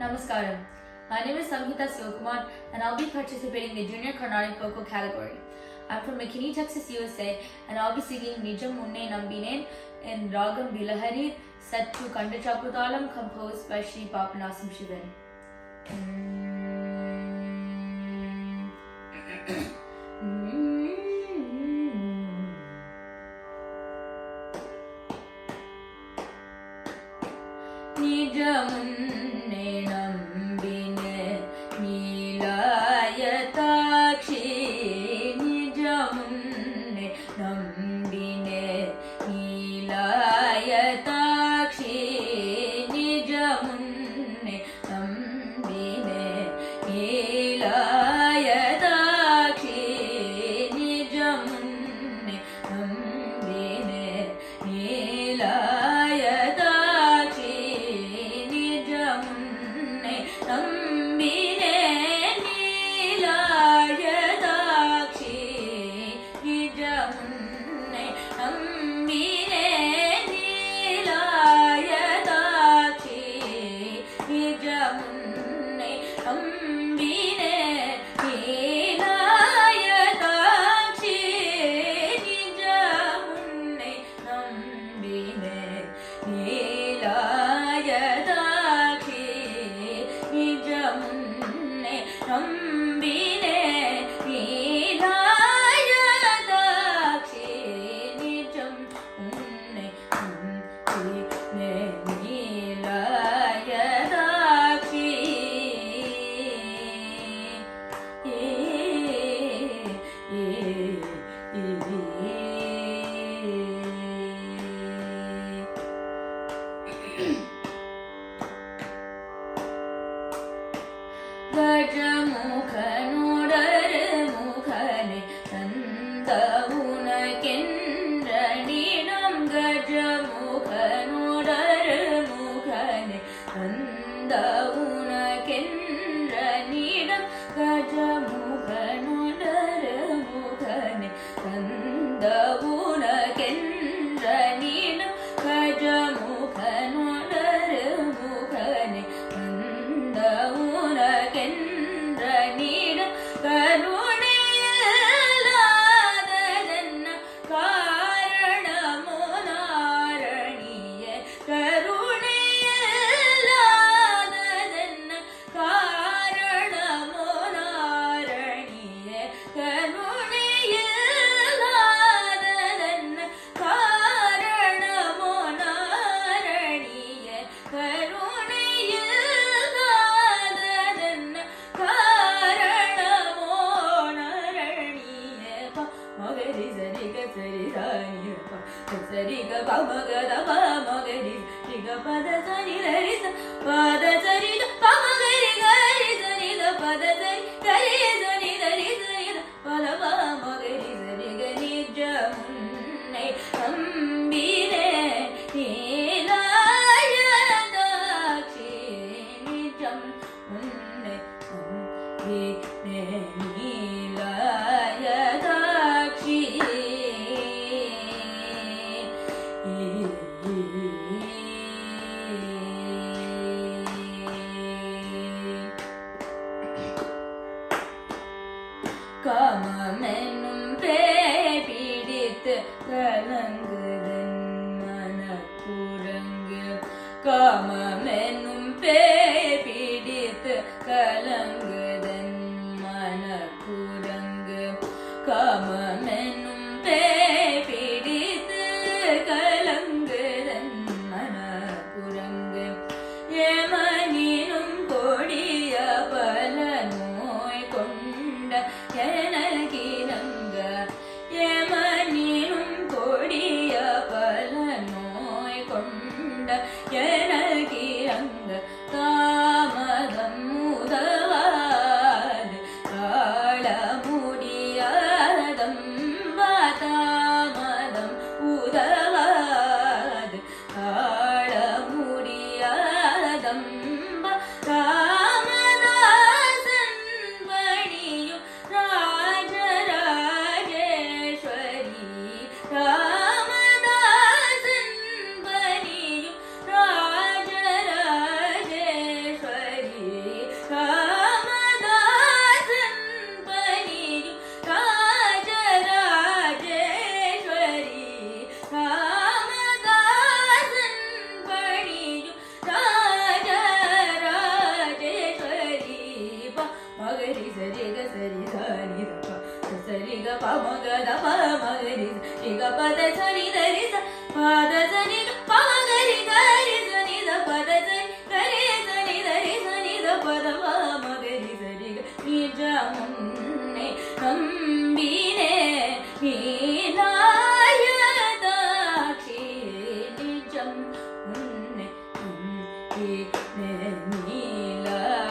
Namaskaram. My name is Samhita Sivakumar and I'll be participating in the Junior Carnatic Vocal category. I'm from McKinney, Texas, USA, and I'll be singing Nijam Munne Nambinen in Ragam Bilahari, set to Kanda Chapudalam, composed by Sri Papanasam Shivani. Nijamunne nambine nilayataakshi Nijamunne nambine nilayataakshi Nijamunne nambine nilayataakshi Nijamunne nambine nilayataakshi Nambine nilayataakshi Nijamunne nambine nilayataakshi Nijamunne nambine nilayataakshi Nijamunne nambine nilayataakshi Nijamunne nambine nilayataakshi Nijamunne nambine nilayataakshi Gajamukhanodare mukhane nandavunakendranidam Gajamukhanodare mukhane nandavunakendranidam Gajamukhanodare mukhane nandavunakendranidam Gajamukhanodare mukhane nandavunakendranidam ಕರುಣೆಯಲ್ಲಾದದನ್ನ ಕಾರಣಮುನಾರಣಿಯ ಕರುಣೆಯಲ್ಲಾದದನ್ನ ಕಾರಣಮುನಾರಣಿಯ ಕರುಣೆಯಲ್ಲಾದದನ್ನ ಕಾರಣಮುನಾರಣಿಯ ಕರುಣೆಯಲ್ಲಾದದನ್ನ Magari sari ga sari sani pa sari ga pa magada pa magari riga pada sani sari sa pada sari da pa magari gari sani da pada sari gari sani sari sani da pada pa magari sari ga nijamunne nambine nilayataakshi Nijamunne nambine nilayataakshi காமமெனும் பேபிடித்து கலங்குதன் மனக்குரங்கு காமமெனும் பேபிடித்து கலங்குதன் மனக்குரங்கு காமமெனும் பேபிடித்து கலங்குதன் மனக்குரங்கு ஏமனினும் கொடிய பல நோய் கொண்ட எனக்கிரங்க ஏமனினும் கொடிய பல நோய் கொண்ட எனக்கிரங்க pamagada pamagari riga pada sani dari sa pada sani pamagari gari sani da pada sani gari sani dari sani da pada pamagari riga nija munne nambine Neelayathakshi நிஜம் உன்னை நீலாயதாட்சி